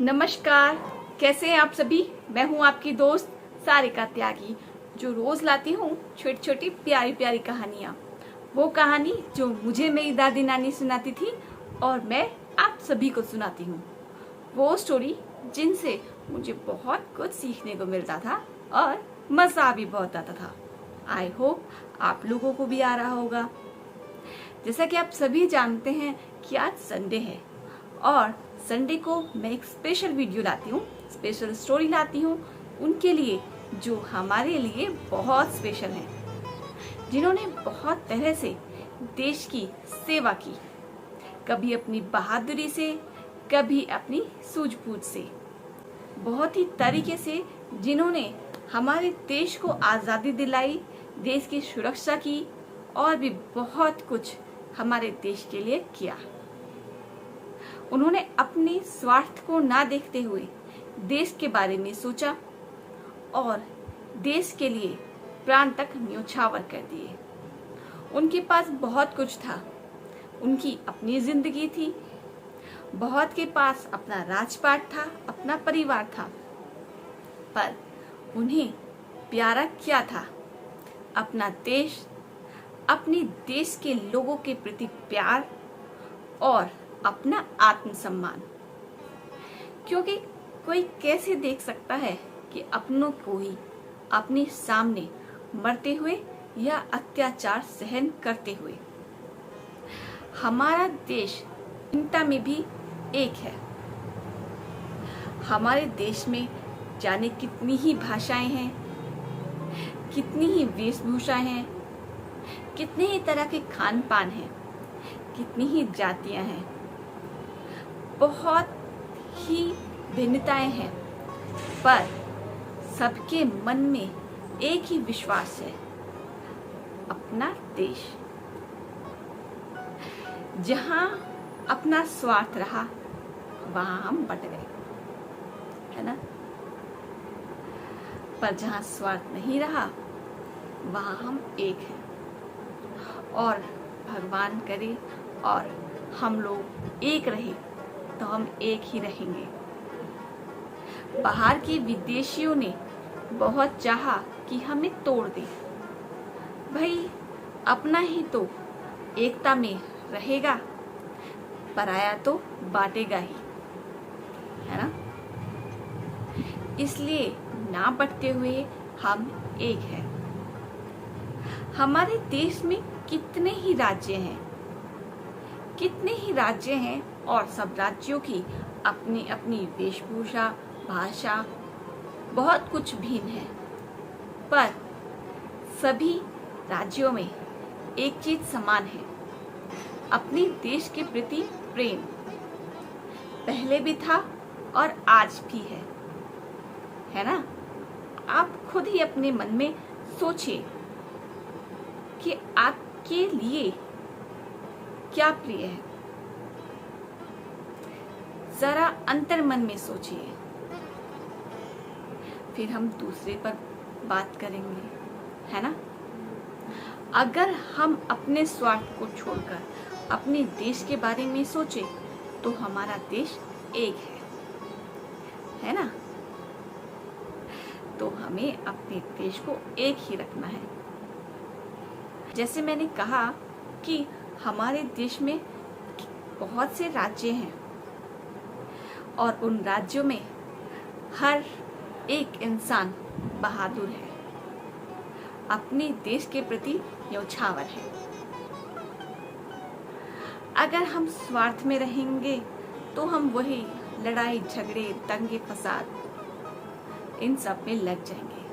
नमस्कार, कैसे हैं आप सभी। मैं हूं आपकी दोस्त सारिका त्यागी, जो रोज लाती हूं छोटी छोटी प्यारी प्यारी कहानियां। वो कहानी जो मुझे मेरी दादी नानी सुनाती थी और मैं आप सभी को सुनाती हूं। वो स्टोरी जिनसे मुझे बहुत कुछ सीखने को मिलता था और मजा भी बहुत आता था। आई होप आप लोगों को भी आ रहा होगा। जैसा कि आप सभी जानते हैं कि आज संडे है और संडे को मैं एक स्पेशल वीडियो लाती हूँ, स्पेशल स्टोरी लाती हूँ उनके लिए जो हमारे लिए बहुत स्पेशल हैं, जिन्होंने बहुत तरह से देश की सेवा की, कभी अपनी बहादुरी से, कभी अपनी सूझबूझ से, बहुत ही तरीके से जिन्होंने हमारे देश को आज़ादी दिलाई, देश की सुरक्षा की और भी बहुत कुछ हमारे देश के लिए किया। उन्होंने अपने स्वार्थ को ना देखते हुए देश के बारे में सोचा और देश के लिए प्राण तक न्यौछावर कर दिए। उनके पास बहुत कुछ था, उनकी अपनी जिंदगी थी, बहुत के पास अपना राजपाट था, अपना परिवार था, पर उन्हें प्यारा क्या था? अपना देश, अपने देश के लोगों के प्रति प्यार और अपना आत्मसम्मान। क्योंकि कोई कैसे देख सकता है कि अपनों को ही अपने सामने मरते हुए या अत्याचार सहन करते हुए। हमारा देश चिंता में भी एक है। हमारे देश में जाने कितनी ही भाषाएं हैं, कितनी ही वेशभूषा हैं, कितने ही तरह के खान पान हैं, कितनी ही जातियां हैं, बहुत ही भिन्नताएं हैं, पर सबके मन में एक ही विश्वास है, अपना देश। जहां अपना स्वार्थ रहा वहां हम बट गए, है ना। पर जहां स्वार्थ नहीं रहा वहां हम एक हैं। और भगवान करे और हम लोग एक रहे तो हम एक ही रहेंगे। बाहर के विदेशियों ने बहुत चाहा कि हमें तोड़ दे। भाई अपना ही तो एकता में रहेगा, पराया तो बांटेगा ही, है ना। इसलिए ना बटते हुए हम एक हैं। हमारे देश में कितने ही राज्य हैं, कितने ही राज्य हैं और सब राज्यों की अपनी अपनी वेशभूषा, भाषा, बहुत कुछ भिन्न है। पर सभी राज्यों में एक चीज समान है, अपने देश के प्रति प्रेम। पहले भी था और आज भी है ना। आप खुद ही अपने मन में सोचिए कि आपके लिए क्या प्रिय है। जरा अंतर मन में सोचिए, फिर हम दूसरे पर बात करेंगे, है ना। अगर हम अपने स्वार्थ को छोड़कर अपने देश के बारे में सोचे तो हमारा देश एक है ना। तो हमें अपने देश को एक ही रखना है। जैसे मैंने कहा कि हमारे देश में बहुत से राज्य हैं और उन राज्यों में हर एक इंसान बहादुर है, अपने देश के प्रति न्यौछावर है। अगर हम स्वार्थ में रहेंगे तो हम वही लड़ाई झगड़े, दंगे फसाद, इन सब में लग जाएंगे।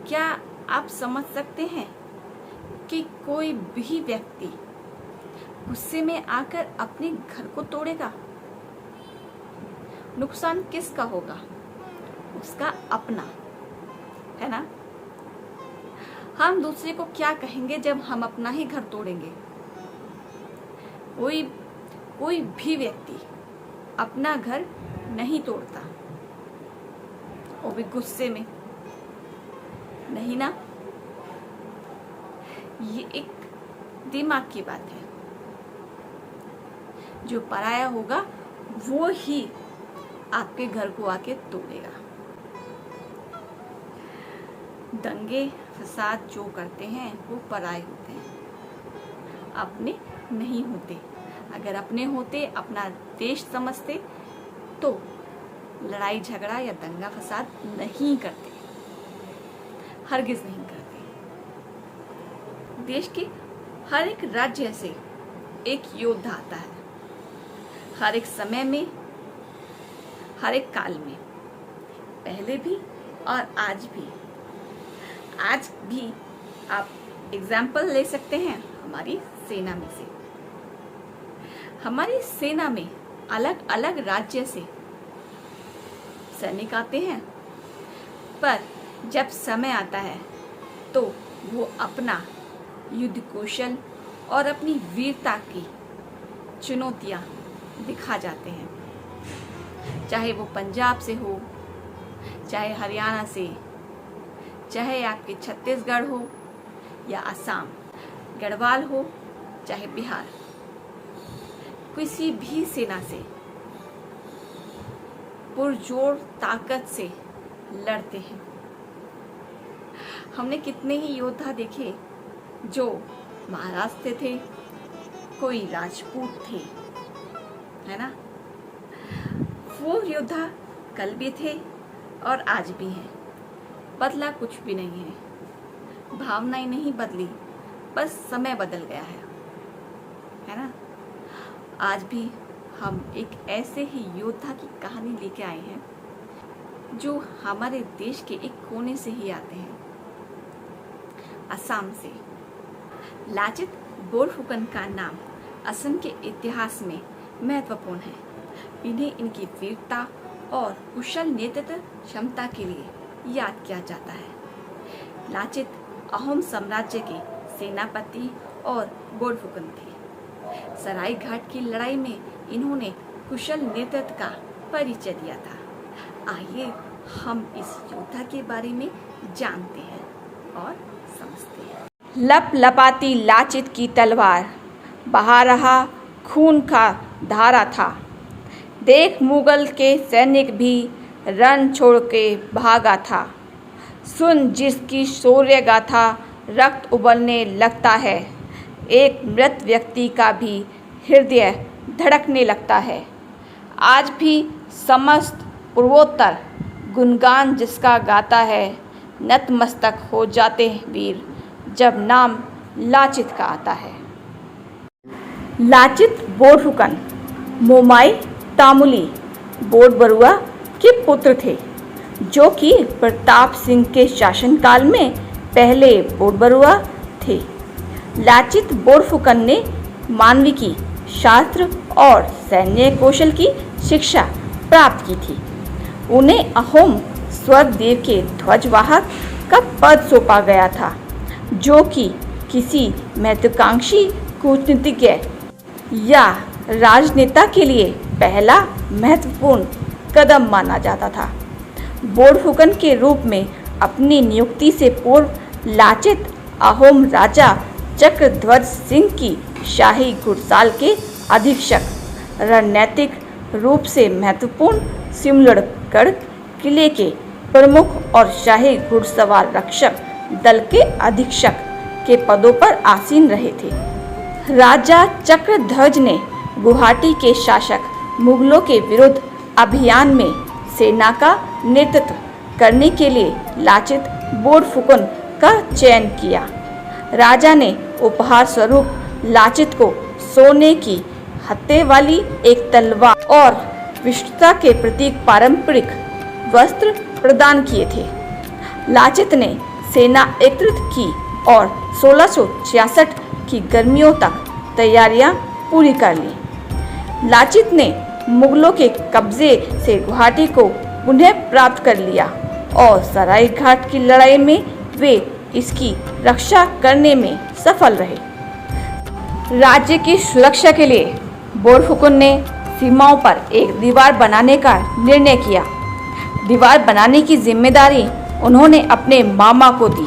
क्या आप समझ सकते हैं कि कोई भी व्यक्ति गुस्से में आकर अपने घर को तोड़ेगा? नुकसान किसका होगा? उसका अपना, है ना। हम दूसरे को क्या कहेंगे जब हम अपना ही घर तोड़ेंगे? कोई भी व्यक्ति अपना घर नहीं तोड़ता, वो भी गुस्से में, नहीं ना। ये एक दिमाग की बात है। जो पराया होगा वो ही आपके घर को आके तोड़ेगा। दंगे फसाद जो करते हैं वो पराए होते हैं, अपने नहीं होते। अगर अपने होते, अपना देश समझते तो लड़ाई झगड़ा या दंगा फसाद नहीं करते, हरगिज नहीं करते। देश के हर एक राज्य से एक योद्धा आता है, हर एक समय में, हर एक काल में, पहले भी और आज भी। आज भी आप एग्जाम्पल ले सकते हैं हमारी सेना में से। हमारी सेना में अलग अलग राज्य से सैनिक आते हैं, पर जब समय आता है तो वो अपना युद्ध कौशल और अपनी वीरता की चुनौतियां दिखा जाते हैं। चाहे वो पंजाब से हो, चाहे हरियाणा से, चाहे आपके छत्तीसगढ़ हो या असम, गढ़वाल हो, चाहे बिहार, किसी भी सेना से पुरजोर ताकत से लड़ते हैं। हमने कितने ही योद्धा देखे जो महाराष्ट्र थे, कोई राजपूत थे, है ना। वो योद्धा कल भी थे और आज भी हैं। बदला कुछ भी नहीं है, भावनाएं नहीं बदली, बस समय बदल गया है ना। आज भी हम एक ऐसे ही योद्धा की कहानी लेके आए हैं जो हमारे देश के एक कोने से ही आते हैं, असम से। लाचित बोरफुकन का नाम असम के इतिहास में महत्वपूर्ण है। इन्हें इनकी वीरता और कुशल नेतृत्व क्षमता के लिए याद किया जाता है। लाचित अहोम साम्राज्य के सेनापति और बोरफुकन थे। सराय घाट की लड़ाई में इन्होंने कुशल नेतृत्व का परिचय दिया था। आइए हम इस योद्धा के बारे में जानते हैं और समझते हैं। लपलपाती लाचित की तलवार, बहा रहा खून का धारा था। देख मुगल के सैनिक भी रण छोड़ के भागा था। सुन जिसकी शौर्य गाथा, रक्त उबलने लगता है। एक मृत व्यक्ति का भी हृदय धड़कने लगता है। आज भी समस्त पूर्वोत्तर गुणगान जिसका गाता है। नतमस्तक हो जाते हैं वीर जब नाम लाचित का आता है। लाचित बोरफुकन मोमाई तामुली बोरबरुआ के पुत्र थे, जो कि प्रताप सिंह के शासनकाल में पहले बोरबरुआ थे। लाचित बोरफुकन ने मानविकी, शास्त्र और सैन्य कौशल की शिक्षा प्राप्त की थी। उन्हें अहोम स्वर्गदेव के ध्वजवाहक का पद सौंपा गया था, जो कि किसी महत्वाकांक्षी कूटनीतिज्ञ या राजनेता के लिए पहला महत्वपूर्ण कदम माना जाता था। बोरफुकन के रूप में अपनी नियुक्ति से पूर्व लाचित अहोम राजा चक्रध्वज सिंह की शाही घुड़साल के अधीक्षक, रणनीतिक रूप से महत्वपूर्ण सिमलगढ़ किले के प्रमुख और शाही घुड़सवार रक्षक दल के अधीक्षक के पदों पर आसीन रहे थे। राजा चक्रध्वज ने गुवाहाटी के शासक मुगलों के विरुद्ध अभियान में सेना का नेतृत्व करने के लिए लाचित बोरफुकन का चयन किया। राजा ने उपहार स्वरूप लाचित को सोने की हत्थे वाली एक तलवार और विष्णुता के प्रतीक पारंपरिक वस्त्र प्रदान किए थे। लाचित ने सेना एकत्रित की और 1666 की गर्मियों तक तैयारियां पूरी कर ली। लाचित ने मुगलों के कब्जे से गुवाहाटी को पुनः प्राप्त कर लिया और सराय घाट की लड़ाई में वे इसकी रक्षा करने में सफल रहे। राज्य की सुरक्षा के लिए बोरफुकन ने सीमाओं पर एक दीवार बनाने का निर्णय किया। दीवार बनाने की जिम्मेदारी उन्होंने अपने मामा को दी।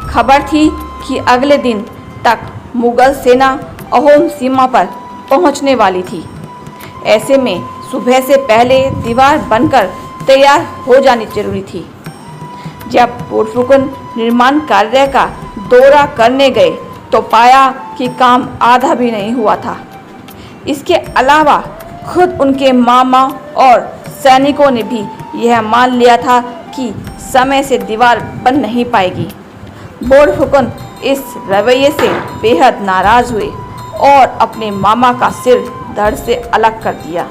खबर थी कि अगले दिन तक मुगल सेना अहोम सीमा पर पहुंचने वाली थी। ऐसे में सुबह से पहले दीवार बनकर तैयार हो जानी जरूरी थी। जब बोरफुकन निर्माण कार्य का दौरा करने गए तो पाया कि काम आधा भी नहीं हुआ था। इसके अलावा खुद उनके मामा और सैनिकों ने भी यह मान लिया था कि समय से दीवार बन नहीं पाएगी। बोरफुकन इस रवैये से बेहद नाराज हुए और अपने मामा का सिर धड़ से अलग कर दिया।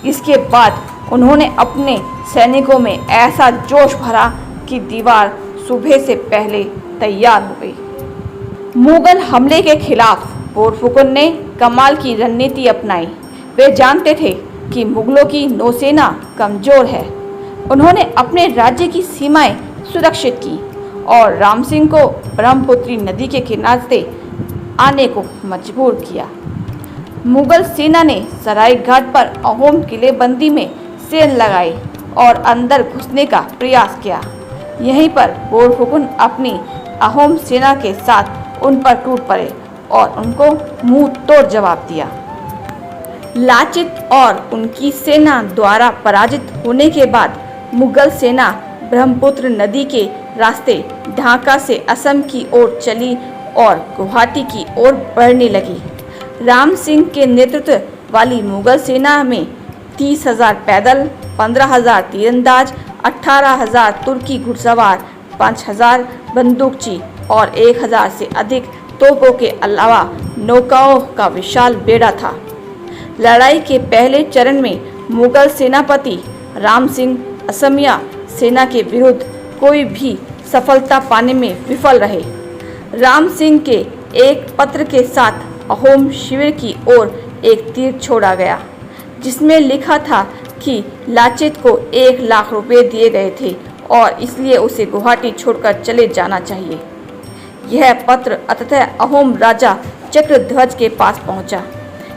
इसके बाद उन्होंने अपने सैनिकों में ऐसा जोश भरा कि दीवार सुबह से पहले तैयार हो गई। मुगल हमले के खिलाफ बोरफुकन ने कमाल की रणनीति अपनाई। वे जानते थे कि मुगलों की नौसेना कमजोर है। उन्होंने अपने राज्य की सीमाएं सुरक्षित की और राम सिंह को ब्रह्मपुत्री नदी के किनारे आने को मजबूर किया। मुगल सेना ने सराय घाट पर अहोम किलेबंदी में सेल लगाई और अंदर घुसने का प्रयास किया। यहीं पर बोरफुकन अपनी अहोम सेना के साथ उन पर टूट पड़े और उनको मुंह तोड़ जवाब दिया। लाचित और उनकी सेना द्वारा पराजित होने के बाद मुगल सेना ब्रह्मपुत्र नदी के रास्ते ढाका से असम की ओर चली और गुवाहाटी की ओर बढ़ने लगी। राम सिंह के नेतृत्व वाली मुगल सेना में 30,000 पैदल, 15,000 तीरंदाज, 18,000 तुर्की घुड़सवार, 5,000 बंदूकची और 1,000 से अधिक तोपों के अलावा नौकाओं का विशाल बेड़ा था। लड़ाई के पहले चरण में मुगल सेनापति राम सिंह असमिया सेना के विरुद्ध कोई भी सफलता पाने में विफल रहे। राम सिंह के एक पत्र के साथ अहोम शिविर की ओर एक तीर छोड़ा गया, जिसमें लिखा था कि लाचित को 1 लाख रुपए दिए गए थे और इसलिए उसे गुवाहाटी छोड़कर चले जाना चाहिए। यह पत्र अंततः अहोम राजा चक्रध्वज के पास पहुंचा।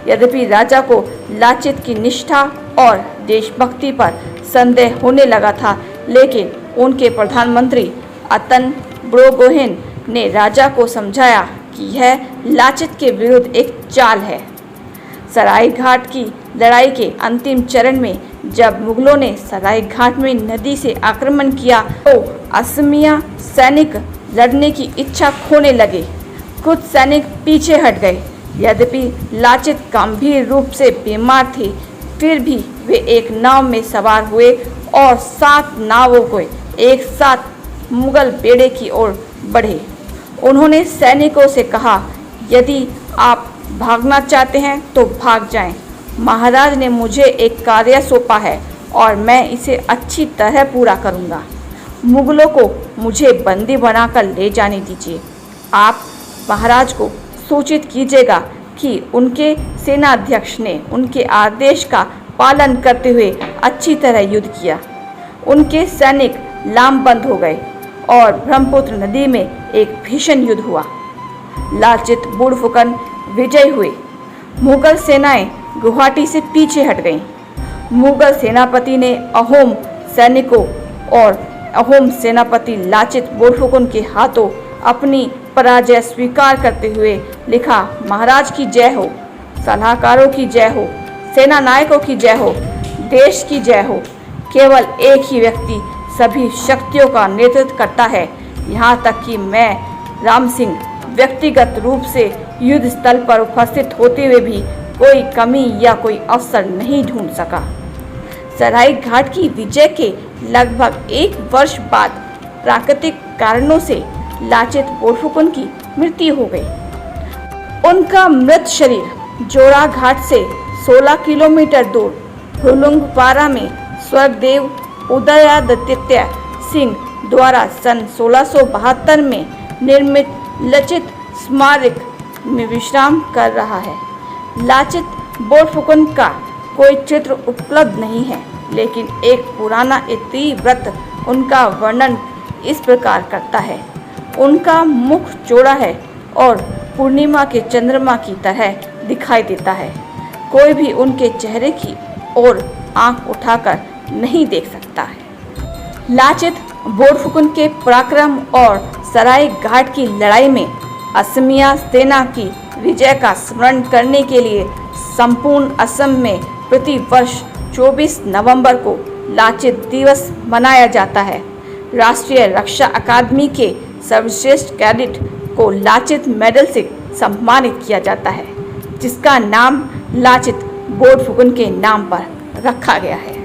यद्यपि राजा को लाचित की निष्ठा और देशभक्ति पर संदेह होने लगा था, लेकिन उनके प्रधानमंत्री अतन ब्रोगोहेन ने राजा को समझाया कि यह लाचित के विरुद्ध एक चाल है। सराय घाट की लड़ाई के अंतिम चरण में जब मुगलों ने सराय घाट में नदी से आक्रमण किया तो असमिया सैनिक लड़ने की इच्छा खोने लगे। कुछ सैनिक पीछे हट गए। यद्यपि लाचित गंभीर रूप से बीमार थे, फिर भी वे एक नाव में सवार हुए और 7 नावों को एक साथ मुगल बेड़े की ओर बढ़े। उन्होंने सैनिकों से कहा, यदि आप भागना चाहते हैं तो भाग जाएं। महाराज ने मुझे एक कार्य सौंपा है और मैं इसे अच्छी तरह पूरा करूंगा। मुगलों को मुझे बंदी बनाकर ले जाने दीजिए। आप महाराज को सूचित कीजिएगा कि उनके सेनाध्यक्ष ने उनके आदेश का पालन करते हुए अच्छी तरह युद्ध किया। उनके सैनिक लामबंद हो गए और ब्रह्मपुत्र नदी में एक भीषण युद्ध हुआ। लाचित बोरफुकन विजयी हुए। मुगल सेनाएं गुवाहाटी से पीछे हट गईं। मुगल सेनापति ने अहोम सैनिकों और अहोम सेनापति लाचित बोरफुकन के हाथों अपनी पराजय स्वीकार करते हुए लिखा, महाराज की जय हो, सलाहकारों की जय हो, सेना नायकों की जय हो, देश की जय हो। केवल एक ही व्यक्ति सभी शक्तियों का नेतृत्व करता है। यहाँ तक कि मैं राम सिंह व्यक्तिगत रूप से युद्ध स्थल पर उपस्थित होते हुए भी कोई कमी या कोई अवसर नहीं ढूंढ सका। सराय घाट की विजय के लगभग 1 वर्ष बाद प्राकृतिक कारणों से लाचित बोरफुकन की मृत्यु हो गई। उनका मृत शरीर जोड़ा घाट से 16 किलोमीटर दूर हुलुंगपारा में स्वर्गदेव उदयादित्य सिंह द्वारा सन 1672 में निर्मित लाचित स्मारक में विश्राम कर रहा है। लाचित बोरफुकन का कोई चित्र उपलब्ध नहीं है, लेकिन एक पुराना इतिवृत्त उनका वर्णन इस प्रकार करता है। उनका मुख चौड़ा है और पूर्णिमा के चंद्रमा की तरह दिखाई देता है। कोई भी उनके चेहरे की ओर आंख उठाकर नहीं देख सकता है। लाचित बोरफुकन के पराक्रम और सराय घाट की लड़ाई में असमिया सेना की विजय का स्मरण करने के लिए संपूर्ण असम में प्रति वर्ष 24 नवंबर को लाचित दिवस मनाया जाता है। राष्ट्रीय रक्षा अकादमी के सर्वश्रेष्ठ कैडेट को लाचित मेडल से सम्मानित किया जाता है, जिसका नाम लाचित बोरफुकन के नाम पर रखा गया है।